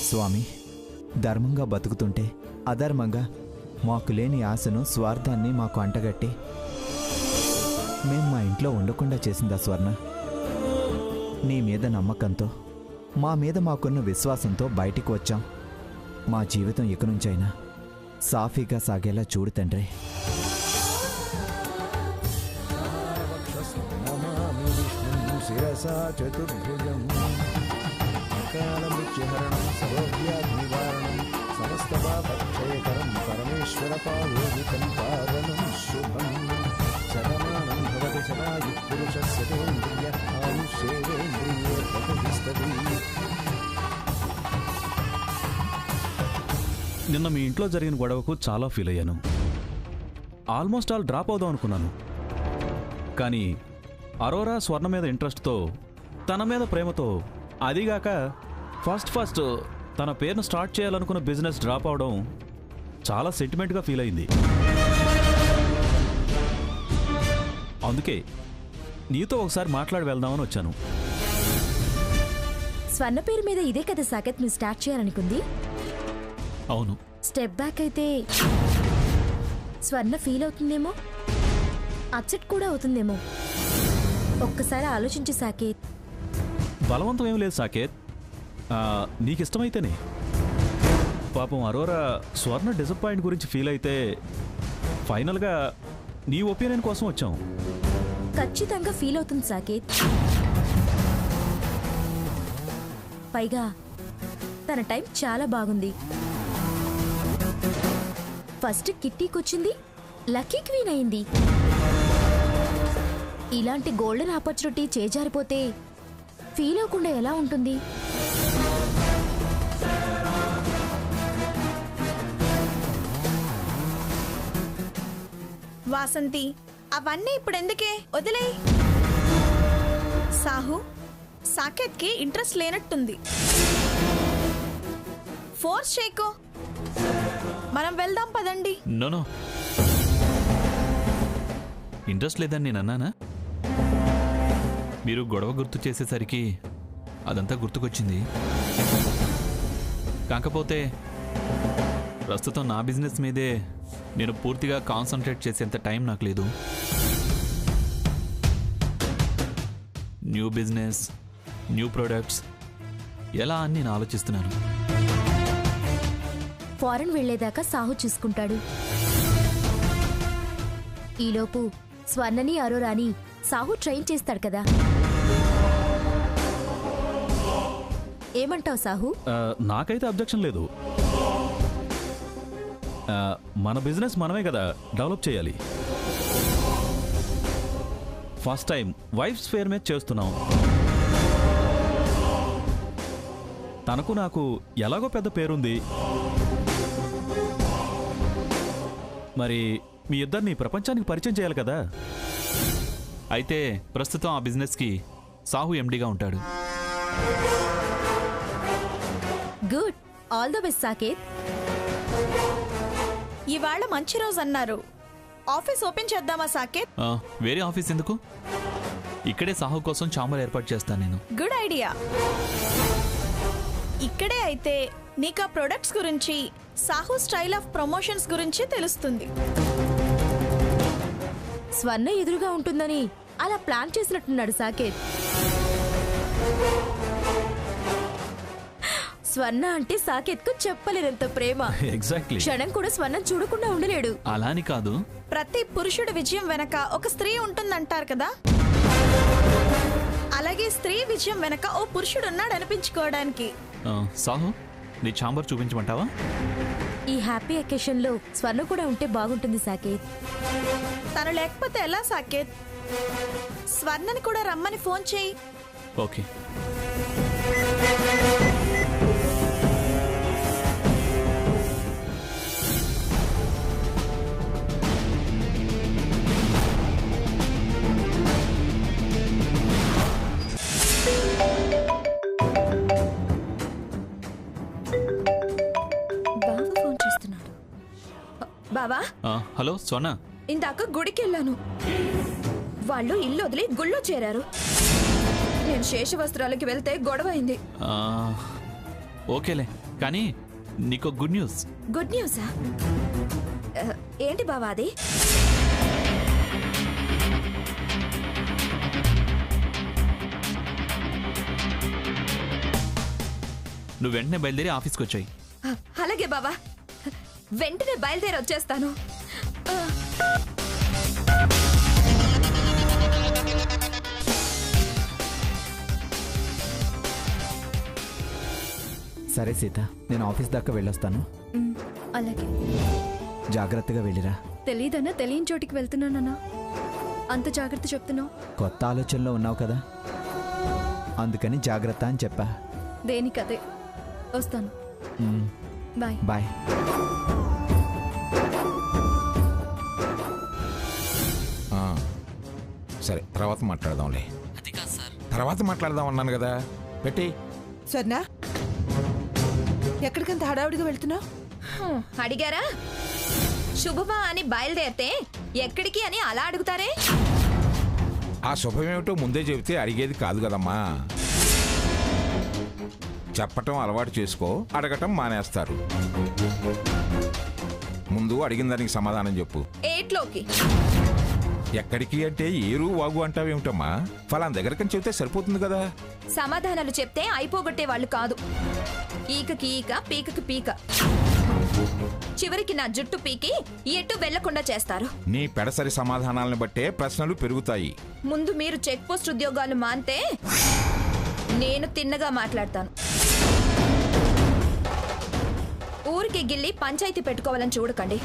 స్వామి, ధర్మంగా బతుకుతుంటే అధర్మంగా మాకు లేని ఆశను, స్వార్థాన్ని మాకు అంటగట్టి మేం మా ఇంట్లో ఉండకుండా చేసిందా స్వర్ణ? నీ మీద నమ్మకంతో, మా మీద మాకున్న విశ్వాసంతో బయటికి వచ్చాం. మా జీవితం ఇక నుంచైనా సాఫీగా సాగేలా చూడు తండ్రి. చతుర్భుజం అకాలమృత్యుహరణం సర్వవ్యాధినివారణం సమస్తపాపక్షయకరం పరమేశ్వర పాదోదితం పావనం శుభం శతమానం భవతి శతాయుఃపురుషస్యేంద్రియ ఆయుష్యేంద్రియే ప్రతిష్టతి. నిన్న మీ ఇంట్లో జరిగిన గొడవకు చాలా ఫీల్ అయ్యాను. ఆల్మోస్ట్ ఆల్ డ్రాప్ అవుదాం అనుకున్నాను. కానీ అరోరా స్వర్ణ మీద ఇంట్రెస్ట్తో, తన మీద ప్రేమతో, అదిగాక ఫస్ట్ తన పేరును స్టార్ట్ చేయాలనుకున్న బిజినెస్ డ్రాప్ అవడం చాలా సెంటిమెంట్గా ఫీల్ అయింది. అందుకే నీతో ఒకసారి మాట్లాడి వెళ్దామని వచ్చాను. స్వర్ణ పేరు మీద ఇదే కదా సాకేత్ మీరు స్టార్ట్ చేయాలనుకుంది? అవును. స్టెప్ బ్యాక్ అయితే స్వర్ణ ఫీల్ అవుతుందేమో, అప్సెట్ కూడా అవుతుందేమో. ఒక్కసారి ఆలోచించు సాకేత్. బలవంతం ఏం లేదు సాకేత్, నీకిష్టమైతేనే. పాపం అరోరా స్వర్ణ డిసప్పాయింట్ గురించి ఫీల్ అయితే ఫైనల్గా నీ ఒపీనియన్ కోసం వచ్చాం. ఖచ్చితంగా ఫీల్ అవుతుంది సాకేత్. పైగా తన టైం చాలా బాగుంది. ఫస్ట్ కిట్టీకొచ్చింది, లక్కీ క్వీన్ అయింది. ఇలాంటి గోల్డెన్ ఆపర్చునిటీ చేజారిపోతే ఫీల్ అవ్వకుండా ఎలా ఉంటుంది? వాసంతి, అవన్నీ ఇప్పుడు ఎందుకే, వదిలే. సాహు, సాకేత్కి ఇంట్రెస్ట్ లేనట్టుంది. ఫోర్స్ చేయకో, మనం వెళ్దాం పదండి. నో, ఇంట్రెస్ట్ లేదని నేను అన్నానా? మీరు గొడవ గుర్తు చేసేసరికి అదంతా గుర్తుకొచ్చింది. కాకపోతే ప్రస్తుతం నా బిజినెస్ మీదే నేను పూర్తిగా కాన్సన్ట్రేట్ చేసేంత టైం నాకు లేదు. న్యూ బిజినెస్, న్యూ ప్రొడక్ట్స్ ఎలా అని నేను ఆలోచిస్తున్నాను. ఫారెన్ వెళ్లేదాకా సాహు చూసుకుంటాడు. ఈలోపు స్వర్ణని అరోరాని సాహు ట్రైన్ చేస్తాడు కదా. ఏమంటావు సాహు? నాకైతే అబ్జెక్షన్ లేదు. మన బిజినెస్ మనమే కదా డెవలప్ చేయాలి. ఫస్ట్ టైం వైఫ్స్ ఫేర్ మీద చేస్తున్నాం. తనకు నాకు ఎలాగో పెద్ద పేరుంది. మరి మీ ఇద్దరిని ప్రపంచానికి పరిచయం చేయాలి కదా. అయితే ప్రస్తుతం ఆ బిజినెస్కి సాహు ఎండీగా ఉంటాడు. Good, all the best Saket. ఇవాళ మంచి రోజు అన్నారు. ఆఫీస్ ఓపెన్ చేద్దామా సాకేత్? వేరే ఆఫీస్ ఎందుకు? ఇక్కడే సాహు కోసం చాంబర్ ఏర్పాటు చేస్తాను నేను. Good idea. ఇక్కడే అయితే నీకు ఆ ప్రొడక్ట్స్ గురించి, సాహు స్టైల్ ఆఫ్ ప్రమోషన్స్ గురించి తెలుస్తుంది. స్వర్ణ ఎదురుగా ఉంటుందని అలా ప్లాన్ చేసినట్టున్నాడు సాకేత్. స్వర్ణ అంటే సాకేత్ కు చెప్పలేనంత ప్రేమ. ఎగ్జాక్ట్లీ. క్షణం కూడా స్వర్ణం చూడకుండా ఉండలేడు. అలాని కాదు, ప్రతి పురుషుడి విజయం వెనక ఒక స్త్రీ ఉంటుందంటారు కదా. అలాగే స్త్రీ విజయం వెనక ఓ పురుషుడు ఉన్నాడు అనిపించుకోవడానికి. సాహు, నీ చాంబర్ చూపించమంటావా? ఈ హ్యాపీ అకేషన్ లో స్వర్ణ కూడా ఉంటే బాగుంటుంది సాకేత్. తను లేకపోతే ఎలా సాకేత్? స్వర్ణని కూడా రమ్మని ఫోన్ చేయి. ఓకే. బావా, హలో సోనా. ఇందాక గుడికి వెళ్ళాను. వాళ్ళు ఇల్లు వదిలి గుళ్ళో చేరారు. నేను శేషవస్త్రాలకి వెళ్తే గొడవ అయింది. ఓకేలే, కానీ నీకు గుడ్ న్యూస్. గుడ్ న్యూసా? ఏంటి బావా అది? నువ్వు వెంటనే బయలుదేరి ఆఫీస్కి వచ్చాయి. అలాగే బావా, వెంటనే బయలుదేరి వచ్చేస్తాను. సరే సీత, నేను ఆఫీస్ దాకా వెళ్ళొస్తాను. అలాగే. జాగ్రత్తగా వెళ్ళిరా. తెలీదన్నా తెలియని చోటికి వెళ్తున్నానన్నా, అంత జాగ్రత్త చెప్తున్నావు. కొత్త ఆలోచనలో ఉన్నావు కదా, అందుకని జాగ్రత్త అని చెప్పా. దేనికదే. వస్తాను. బాయ్. బాయ్. సరే, తర్వాత మాట్లాడదాంలే. తర్వాత మాట్లాడదాం అన్నాను కదా, పెట్టి. స్వర్ణ, ఎక్కడికంత హడావుడిగా వెళ్తున్నావు? అడిగారా? శుభమా అని బయలుదేరితే ఎక్కడికి అని అలా అడుగుతారే? ఆ శుభమేమిటో ముందే చెబితే అడిగేది కాదు కదమ్మా. చెప్పటం అలవాటు చేసుకో, అడగటం మానేస్తారు. ముందు అడిగిన దానికి సమాధానం చెప్పు. ఏట్లోకి. ఎక్కడికి అంటే ఏరు వాగు అంటావేమిటమ్మా? ఫలానా దగ్గరకని చెబితే సరిపోతుంది కదా. సమాధానాలు చెప్తే అయిపోగొట్టే వాళ్ళు కాదు. ఈకకి ఈక, పీకకి పీక. చివరికి నా జుట్టు పీకి ఎటు వెళ్లకుండా చేస్తారు. నీ పెడసరి సమాధానాలను బట్టే ప్రశ్నలు పెరుగుతాయి. ముందు మీరు చెక్ పోస్ట్ ఉద్యోగాలు మాన్తే నేను తిన్నగా మాట్లాడతాను. ఊరికి గిల్లి పంచాయతీ పెట్టుకోవాలని చూడకండి.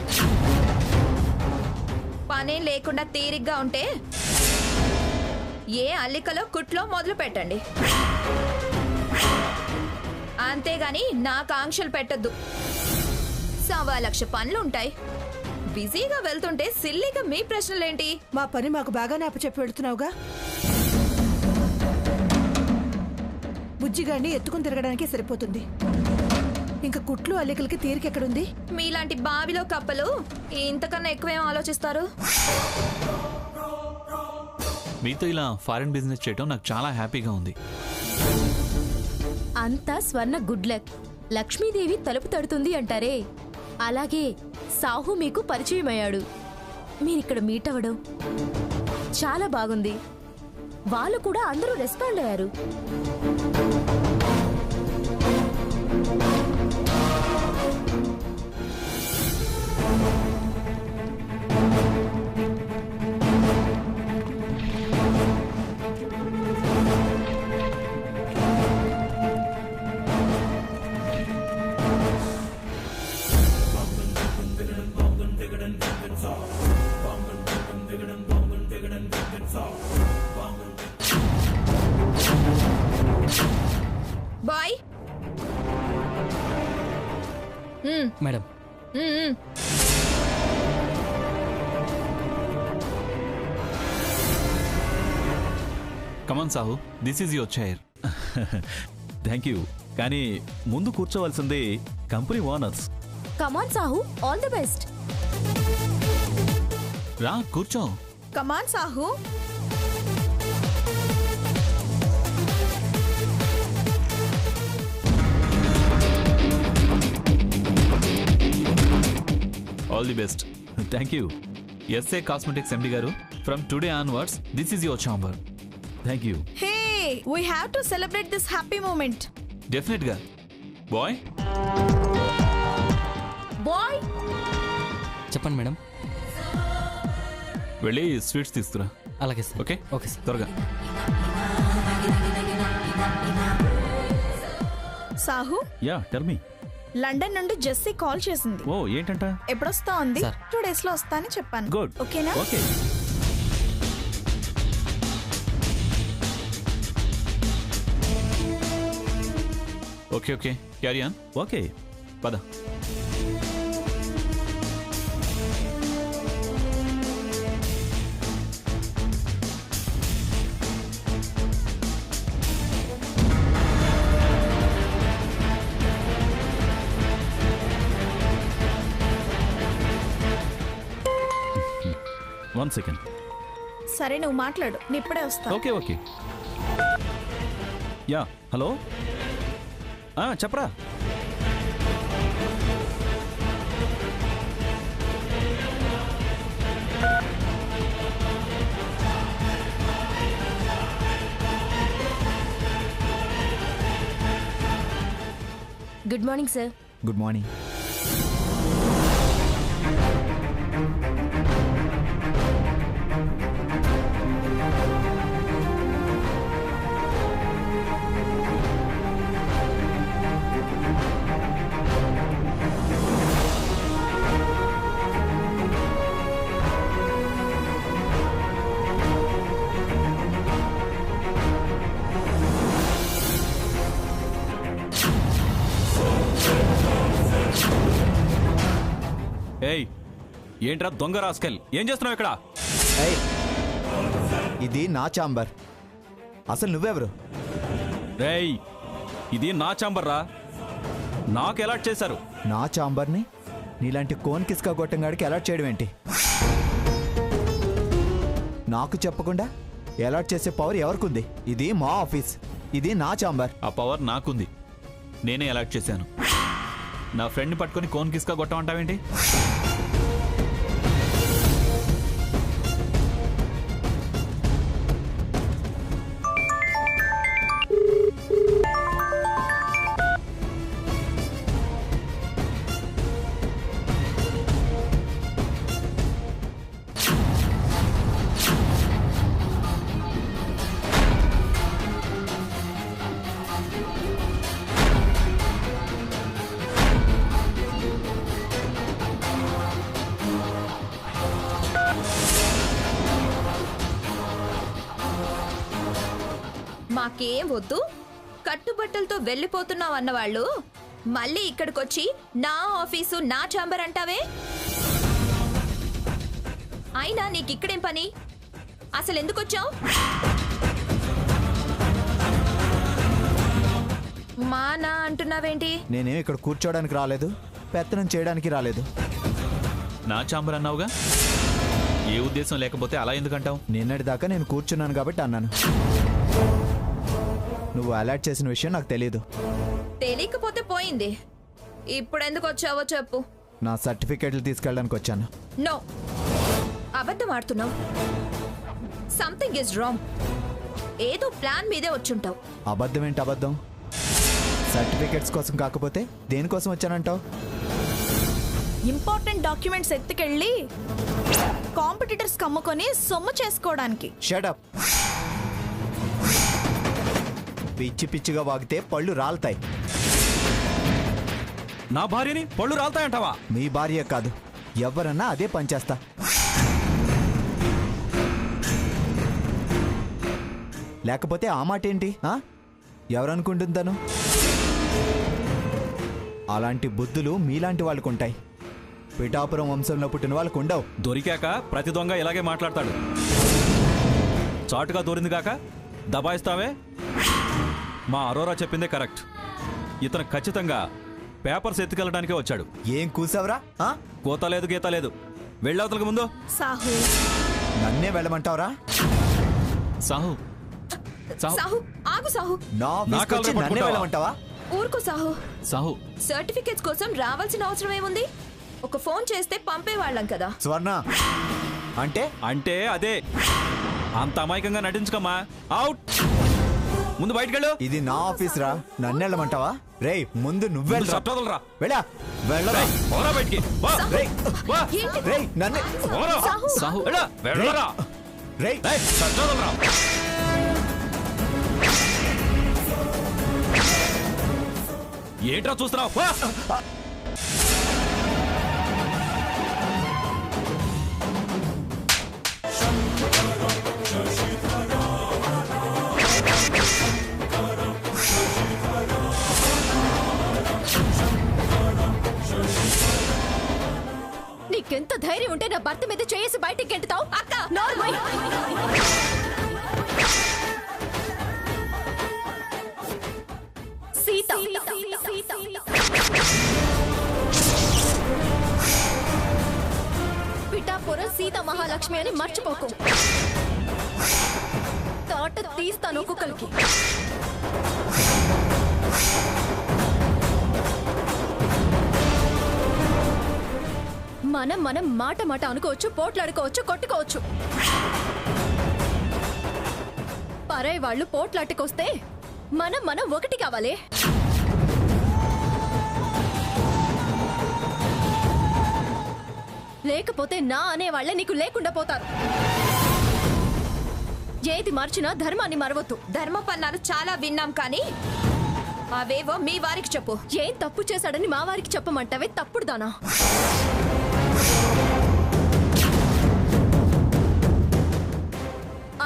పనేం లేకుండా తీరిగ్గా ఉంటే ఏ అల్లికలో కుట్లో మొదలు పెట్టండి. అంతేగాని నాకు ఆంక్షలు పెట్టద్దు. 1,00,000 పనులుంటాయి. బిజీగా వెళ్తుంటే సిల్లీగా మీ ప్రశ్నలేంటి? మా పని మాకు బాగానే అప్పచెప్పి వెళుతున్నావుగా. బుజ్జిగాడిని ఎత్తుకుని తిరగడానికి సరిపోతుంది. ఇంకా కుట్లు అల్లికలకి తీరికెక్కడుంది? మీలాంటి బావిలో కప్పలు ఇంతకన్నా ఎక్కువేం ఆలోచిస్తారు? మీతో ఇలా ఫారెన్ బిజినెస్ చేయడం నాకు చాలా హ్యాపీగా ఉంది. అంతా స్వర్ణ గుడ్ లక్. లక్ష్మీదేవి తలుపు తడుతుంది అంటారే, అలాగే సాహు మీకు పరిచయం అయ్యాడు. మీరిక్కడ మీట్ అవ్వడం చాలా బాగుంది. వాళ్ళు కూడా అందరూ రెస్పాండ్ అయ్యారు. Boy. Madam, come on Sahu, this is your chair. Thank you. కానీ ముందు కూర్చోవలసింది company owners. Come on Sahu, all the best. రా కూర్చో. Come on Sahu. All the best. Thank you. SA cosmetics MD గారు, from today onwards this is your chamber. Thank you. Hey, we have to celebrate this happy moment. Definite గా. Boy boy. చెప్పండి madam. వెళ్ళి sweets తీసుకురా. అలాగే sir. Okay okay sir. త్వరగా. Sahu, yeah tell me. London నుండి Jessie call చేసింది. ఓ ఏంటంట? ఎప్పుడొస్తా ఉంది? సార్. 2 days లో వస్తా అని చెప్పాను. గుడ్. ఓకేనా? Okay. Okay okay, carry on. Okay పద. One second. సరే, నువ్వు మాట్లాడు, నేను ఇప్పుడే వస్తా. Okay okay. యా హలో, చెప్పరా. Good morning sir. Good morning. ఏయ్, ఏంట్రా దొంగ రాస్కెల్, ఏం చేస్తున్నావు ఇక్కడ? ఏయ్, ఇది నా ఛాంబర్. అసలు నువ్వెవరు? రేయ్, ఇది నా ఛాంబర్ రా, నాకు అలాట్ చేశారు. నా ఛాంబర్ని నీలాంటి కోన్ కిస్కా గొట్టంగాడికి అలాట్ చేయడం ఏంటి? నాకు చెప్పకుండా అలాట్ చేసే పవర్ ఎవరికుంది? ఇది మా ఆఫీస్, ఇది నా ఛాంబర్. ఆ పవర్ నాకుంది, నేనే అలాట్ చేశాను. నా ఫ్రెండ్ని పట్టుకొని కోన్ కిస్కా కొట్టమంటావేంటి? మాకేం వద్దు, కట్టుబట్టలతో వెళ్ళిపోతున్నావు అన్నవాళ్ళు మళ్ళీ ఇక్కడికొచ్చి నా ఆఫీసు నా ఛాంబర్ అంటావే? అయినా నీకు ఇక్కడేం పని? అసలు ఎందుకు వచ్చావు? మా నా అంటున్నావేంటి? నేనేం ఇక్కడ కూర్చోడానికి రాలేదు, పెత్తనం చేయడానికి రాలేదు. నా ఛాంబర్ అన్నావుగా, ఏ ఉద్దేశం లేకపోతే అలా ఎందుకంటావు? నిన్నటిదాకా నేను కూర్చున్నాను కాబట్టి అన్నాను. నువ్వు అలాట్ చేసిన విషయం నాకు తెలియదు. తెలియకపోతే పోయింది, ఇప్పుడు ఎందుకు వచ్చావో చెప్పు. నా సర్టిఫికేట్లు తీసుకెళ్ళడానికి వచ్చాను. నో, అబద్ధం ఆడుతున్నావు. Something is wrong. ఏదో ప్లాన్ మీదే వచ్చుంటావు. అబద్ధం ఏంటి అబద్ధం? సర్టిఫికేట్స్ కోసం కాకపోతే దేనికోసం వచ్చానంటావు? ఇంపార్టెంట్ డాక్యుమెంట్స్ ఎత్తుకెళ్ళి కాంపిటీటర్స్ కమ్ముకొని సొమ్ము చేసుకోవడానికి. షటప్. పిచ్చి పిచ్చిగా వాగితే పళ్ళు రాలుతాయి. నా భార్యని పళ్ళు రాలుతాయంటావా? మీ భార్య కాదు, ఎవరన్నా అదే పనిచేస్తా. లేకపోతే ఆ మాట ఏంటి? ఎవరనుకుంటుందను? అలాంటి బుద్ధులు మీలాంటి వాళ్ళకు ఉంటాయి, పిఠాపురం వంశంలో పుట్టిన వాళ్ళకు ఉండవు. దొరికాక ప్రతి దొంగ ఇలాగే మాట్లాడతాడు. చాటుగా దూరింది కాక దబాయిస్తావే? మా అరోరా చెప్పిందే కరెక్ట్. ఇతను ఖచ్చితంగా పేపర్స్ ఎత్తుకెళ్ళడానికే వచ్చాడు. ఏం కూసావరా? కోత లేదు గీత లేదు, వెళ్ళవతలకు ముందు. సాహు, నన్నే వెళ్ళమంటావరా? సాహు, సాహు ఆగు. సాహు, నా ఆఫీస్కి వచ్చి నన్నే వెళ్ళమంటావా? ఊరుకో సాహు. సాహు, సర్టిఫికెట్స్ కోసం రావాల్సిన అవసరం ఏముంది? ఒక ఫోన్ చేస్తే పంపేవాళ్ళం కదా. స్వర్ణ అంటే అదే. అంత అమాయకంగా నటించుకమ్మా. అవుట్, ముందు బయటకెళ్ళు. ఇది నా ఆఫీస్ రా, నన్ను వెళ్ళమంటావా? రేయ్, ముందు నువ్వెళ్ళరా. సట్టోదలరా. వెళ్ళా, వెళ్ళరా. పోరా బయటికి. వా. రేయ్, వా. ఏంటి? రేయ్, నన్ను పోరా. సాహు, వెళ్ళా, వెళ్ళరా. రేయ్, ఏయ్, సట్టోదలరా. ఏంట్రా చూస్తున్నావు? వా. నీకెంత ధైర్యం ఉంటే నా భర్త మీద చేసి బయటికి గెంటుతావు? అక్క, నార్మల్. సీత, పిఠాపురం సీత మహాలక్ష్మి అని మర్చిపోకు. తాట తీస్తాను ఒక్కొక్కరికి. మనం మాట అనుకోవచ్చు, పోట్లాడుకోవచ్చు, కొట్టుకోవచ్చు. పరాయి వాళ్ళు పోట్లాట్టుకొస్తే మనం ఒకటి కావాలి. లేకపోతే నా అనేవాళ్లే నీకు లేకుండా పోతారు. ఏది మర్చినా ధర్మాన్ని మరవద్దు. ధర్మపన్నాలు చాలా విన్నాం కానీ అవేవో మీ వారికి చెప్పు. ఏం తప్పు చేశాడని మా వారికి చెప్పమంటావే తప్పుడు దానా?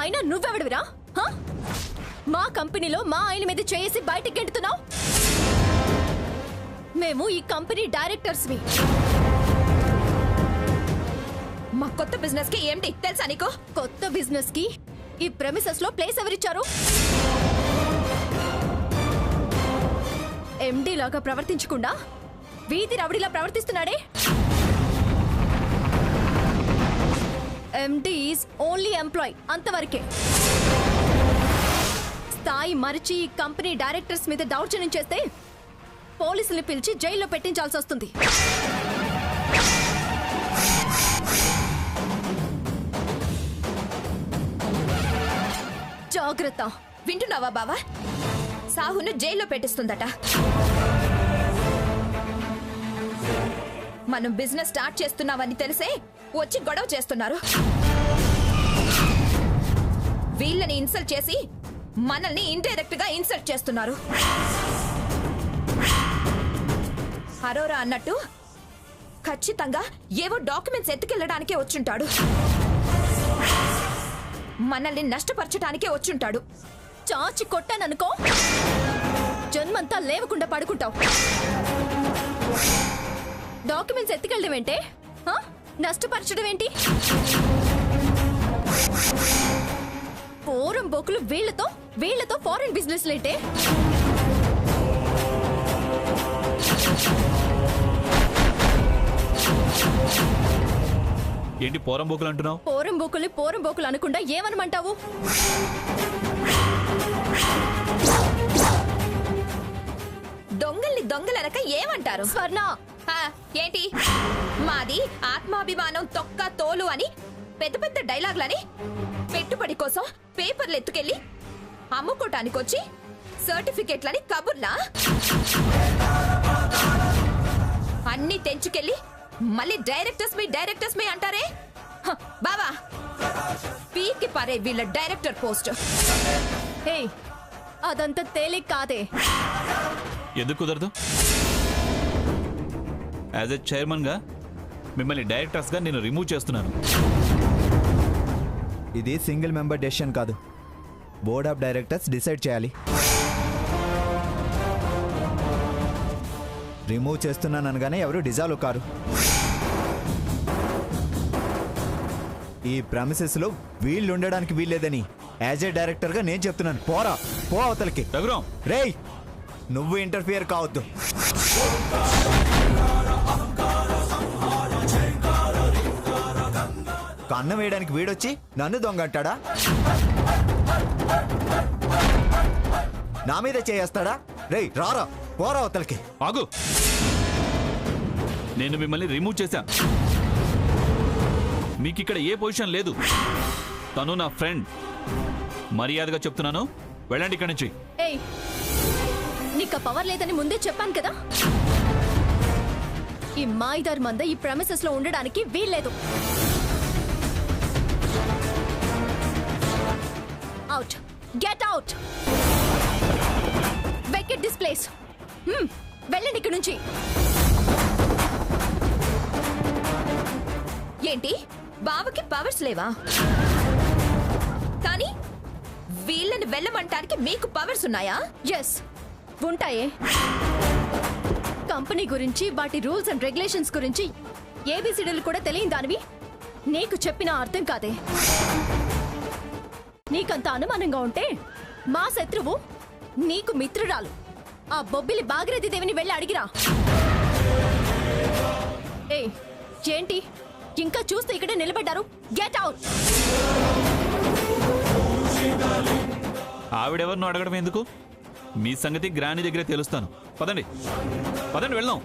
అయినా నువ్వెవడివిరా? మా కంపెనీలో మా ఆయన మీద చేసి బయటికి గెంటుతున్నావు. మేము ఈ కంపెనీ డైరెక్టర్స్వి. మా కొత్త బిజినెస్ కి ఏంటి తెలుసా నీకు? కొత్త బిజినెస్ కి ఈ ప్రెమిసెస్ లో ప్లేస్ ఎవరిచ్చారు? ఎండి లాగా ప్రవర్తించకుండా వీధి రవడిలా ప్రవర్తిస్తున్నాడే. ఎండి ఈజ్ ఓన్లీ ఎంప్లాయ్, అంతవరకే. స్థాయి మరిచి ఈ కంపెనీ డైరెక్టర్స్ మీద దౌర్జన్యం చేస్తే పోలీసుల్ని పిలిచి జైల్లో పెట్టించాల్సి వస్తుంది. జాగ్రత్త. వింటున్నావా బావా? సాహును జైల్లో పెట్టిస్తుందట. మనం బిజినెస్ స్టార్ట్ చేస్తున్నామని తెలిసే వచ్చి గొడవ చేస్తున్నారు. వీళ్ళని ఇన్సల్ట్ చేసి మనల్ని ఇండైరెక్ట్ గా ఇన్సల్ట్ చేస్తున్నారు. అరోరా అన్నట్టు ఖచ్చితంగా ఏవో డాక్యుమెంట్స్ ఎత్తుకెళ్ళడానికే వచ్చుంటాడు. మనల్ని నష్టపరచడానికే వచ్చుంటాడు. చాచి కొట్టాననుకో జన్మంతా లేవకుండా పడుకుంటావు. డాక్యుమెంట్స్ ఎత్తుకెళ్ళడం ఏంటే? నష్టపరచడం ఏంటి? పోరం బొక్కులు వీళ్లతో ఫారెన్ బిజినెస్ లేంటే? ఏంటి పోరంబోకులు అంటున్నావు? పోరంబోకులు అనకుండా ఏమనమంటావు? దొంగలనక ఏమంటారు? స్వర్ణ, ఏంటి మాది ఆత్మాభిమానం తొక్క తోలు అని పెద్ద పెద్ద డైలాగ్లని పెట్టుబడి కోసం పేపర్లు ఎత్తుకెళ్ళి అమ్ముకోటానికొచ్చి సర్టిఫికెట్లని కబుర్లా అన్ని తెంచుకెళ్ళి మళ్ళీ డైరెక్టర్స్ మీ అంటారే? బావా పీకి పారే వీళ్ళ డైరెక్టర్ పోస్ట్. హే, అదంతా తేలిక కాదే. ఎందుకు కుదరదు? యాజ్ ఎ చైర్మన్ గా మిమ్మల్ని డైరెక్టర్స్ గా నేను రిమూవ్ చేస్తున్నాను. ఇది సింగిల్ మెంబర్ డెసిషన్ కాదు, బోర్డ్ ఆఫ్ డైరెక్టర్స్ డిసైడ్ చేయాలి. రిమూవ్ చేస్తున్నాను అనగానే ఎవరు డిజాల్వ్ కారు. ఈ ప్రమిసెస్ లో వీళ్ళు ఉండడానికి వీల్లేదని యాజ్ ఏ డైరెక్టర్ గా నేను చెప్తున్నాను. పో అవతలకి. రఘురాం, రేయ్ నువ్వు ఇంటర్ఫియర్ కావద్దు. కన్నం వేయడానికి వీడొచ్చి నన్ను దొంగ అంటాడా? నా మీద చేయేస్తాడా? రేయ్ రారా, పోరా అవతలకి. ఆగు, నేను మిమ్మల్ని రిమూవ్ చేశా. మీకు ఇక్కడ ఏ పొజిషన్ లేదు. తను నా ఫ్రెండ్. మర్యాదగా చెప్తున్నాను, వెళ్ళండి ఇక్కడి నుంచి. ఏయ్, నీకు పవర్ లేదని ముందే చెప్పాను కదా. ఈ మాయిదార్ మంద ఈ ప్రెమిసెస్ లో ఉండడానికి వీల్లేదు. Out, get out, vacate this place. వెళ్ళండి ఇక్కడి నుంచి. ఏంటి బావకి పవర్స్ లేవా? కానీ వీళ్ళని వెళ్ళమంటానికి మీకు పవర్స్ ఉన్నాయా? ఎస్, ఉంటాయే. కంపెనీ గురించి, వాటి రూల్స్ అండ్ రెగ్యులేషన్స్ గురించి ఏబిసిడీలు కూడా తెలియని దానివి నీకు చెప్పినా అర్థం కాదే. నీకంత అనుమానంగా ఉంటే మా శత్రువు నీకు మిత్రురాలు ఆ బొబ్బిలి భాగీరథి దేవిని వెళ్ళి అడిగిరా. ఏయ్, ఏంటి ఇంకా చూస్తూ ఇక్కడే నిలబడ్డారు? Get out. ఆవిడెవరినో అడగడం ఎందుకు? మీ సంగతి గ్రాని దగ్గరే తెలుస్తాను. పదండి వెళ్దాం.